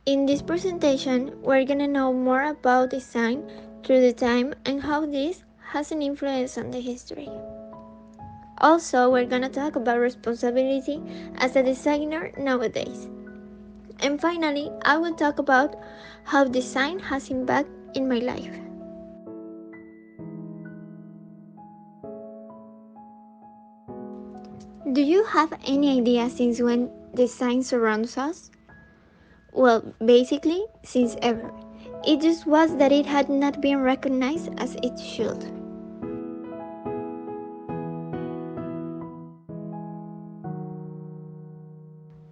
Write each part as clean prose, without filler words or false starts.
In this presentation, we're gonna know more about design through the time and how this has an influence on the history. Also, we're gonna talk about responsibility as a designer nowadays. And finally, I will talk about how design has impact in my life. Do you have any idea since when design surrounds us? Well, basically, since ever. It just was that it had not been recognized as it should.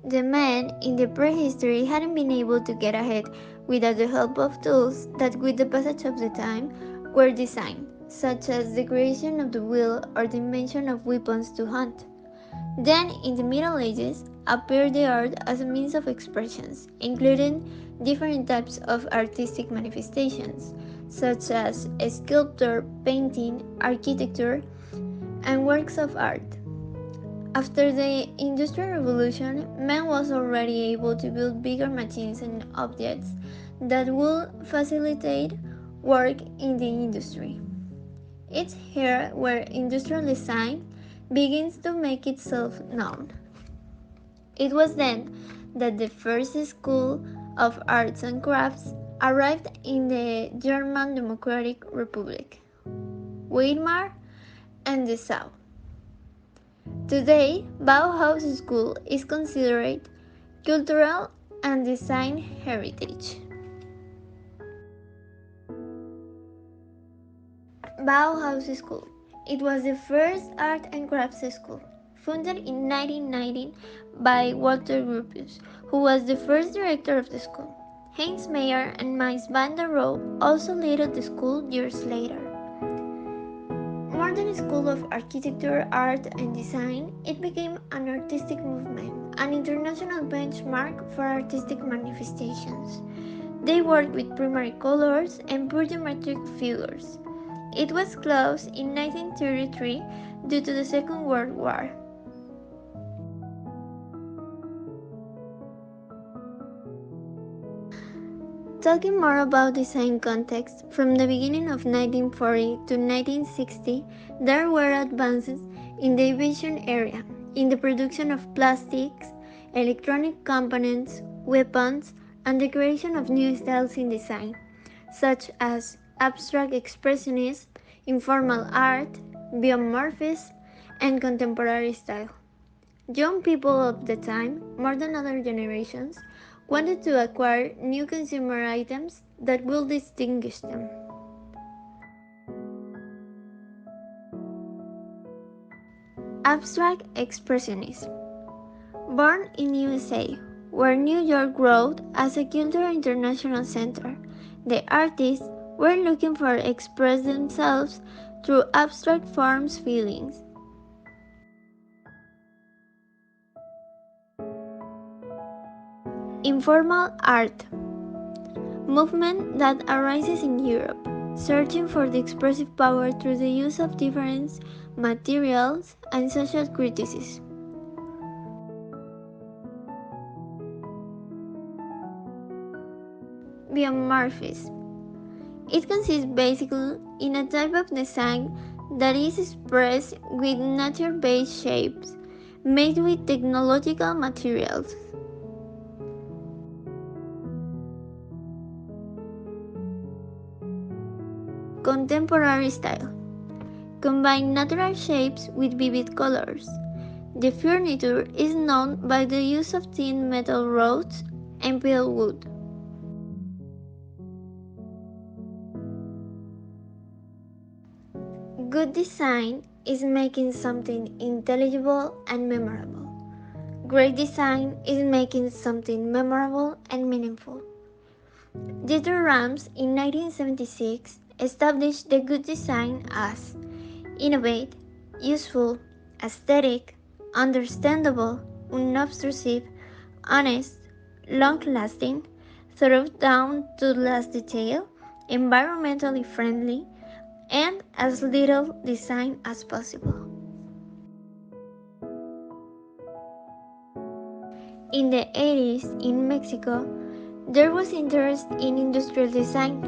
The men in the prehistory hadn't been able to get ahead without the help of tools that, with the passage of the time, were designed, such as the creation of the wheel or the invention of weapons to hunt. Then, in the Middle Ages, appeared the art as a means of expressions, including different types of artistic manifestations, such as sculpture, painting, architecture, and works of art. After the Industrial Revolution, man was already able to build bigger machines and objects that would facilitate work in the industry. It's here where industrial design begins to make itself known. It was then that the first school of arts and crafts arrived in the German Democratic Republic, Weimar and Dessau. Today, Bauhaus School is considered cultural and design heritage. Bauhaus School. It was the first art and crafts school, founded in 1919 by Walter Gropius, who was the first director of the school. Heinz Meyer and Mies van der Rohe also led the school years later. More than a school of architecture, art, and design, it became an artistic movement, an international benchmark for artistic manifestations. They worked with primary colors and pure geometric figures. It was closed in 1933 due to the Second World War. Talking more about design context, from the beginning of 1940 to 1960, there were advances in the aviation area, in the production of plastics, electronic components, weapons, and the creation of new styles in design, such as abstract expressionism, informal art, biomorphism, and contemporary style. Young people of the time, more than other generations, wanted to acquire new consumer items that will distinguish them. Abstract Expressionism. Born in USA, where New York rode as a cultural international center, the artists were looking for express themselves through abstract forms feelings. Informal art. Movement that arises in Europe, searching for the expressive power through the use of different materials and social criticism. Biomorphism. It consists basically in a type of design that is expressed with nature-based shapes made with technological materials. Contemporary style. Combine natural shapes with vivid colors. The furniture is known by the use of thin metal rods and pale wood. Good design is making something intelligible and memorable. Great design is making something memorable and meaningful. Dieter Rams in 1976 established the good design as innovate, useful, aesthetic, understandable, unobtrusive, honest, long-lasting, thought down to the last detail, environmentally friendly, and as little design as possible. In the 80s in Mexico, There was interest in industrial design,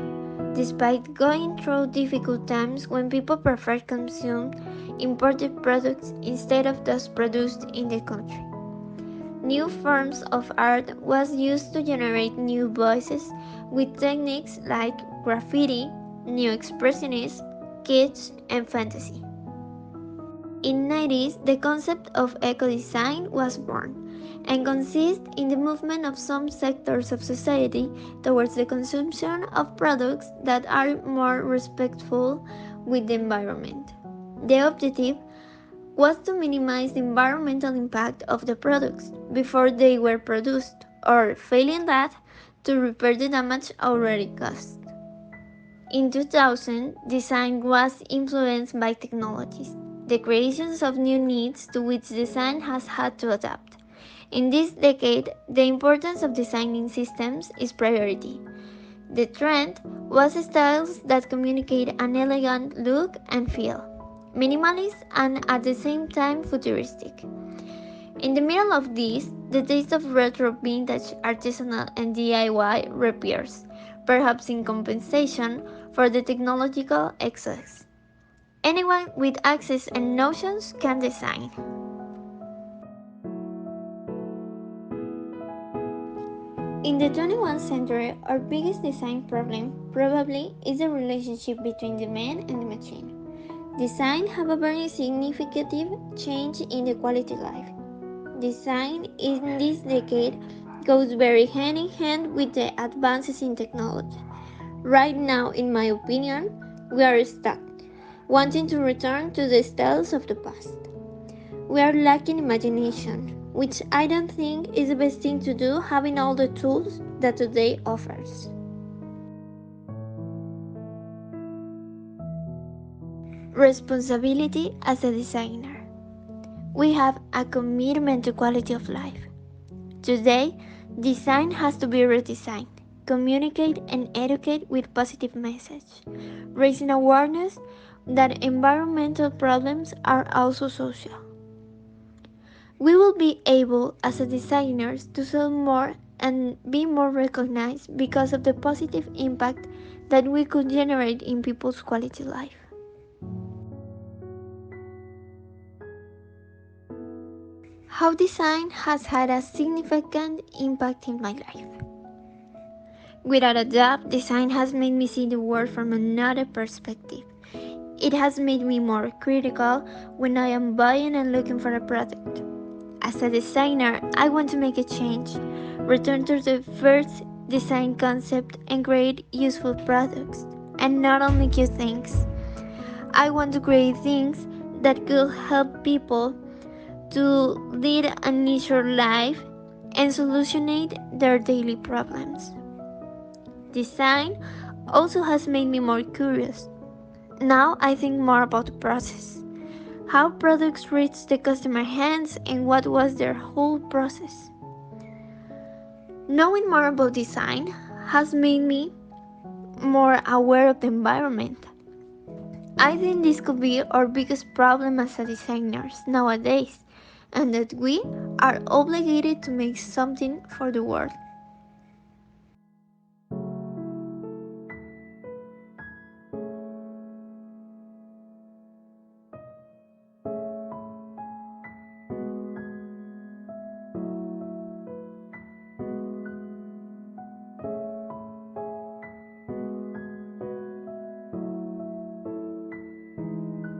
despite going through difficult times when people preferred consume imported products instead of those produced in the country. New forms of art was used to generate new voices with techniques like graffiti, new expressionism, kitsch, and fantasy. In 90s, the concept of eco-design was born and consists in the movement of some sectors of society towards the consumption of products that are more respectful with the environment. The objective was to minimize the environmental impact of the products before they were produced, or failing that, to repair the damage already caused. In 2000, design was influenced by technologies, the creations of new needs to which design has had to adapt. In this decade, the importance of designing systems is priority. The trend was styles that communicate an elegant look and feel, minimalist and at the same time futuristic. In the middle of this, the taste of retro, vintage, artisanal, and DIY reappears, perhaps in compensation for the technological excess. Anyone with access and notions can design. In the 21st century, our biggest design problem probably is the relationship between the man and the machine. Design have a very significant change in the quality of life. Design in this decade goes very hand in hand with the advances in technology. Right now, in my opinion, we are stuck, wanting to return to the styles of the past. We are lacking imagination, which I don't think is the best thing to do having all the tools that today offers. Responsibility as a designer. We have a commitment to quality of life. Today, design has to be redesigned, communicate and educate with positive message, raising awareness that environmental problems are also social. We will be able as a designers to sell more and be more recognized because of the positive impact that we could generate in people's quality life. How design has had a significant impact in my life. Without a doubt, design has made me see the world from another perspective. It has made me more critical when I am buying and looking for a product. As a designer, I want to make a change, return to the first design concept, and create useful products, and not only cute things. I want to create things that could help people to lead an easier life and solutionate their daily problems. Design also has made me more curious. Now I think more about the process, how products reach the customer hands and what was their whole process. Knowing more about design has made me more aware of the environment. I think this could be our biggest problem as designers nowadays, and that we are obligated to make something for the world.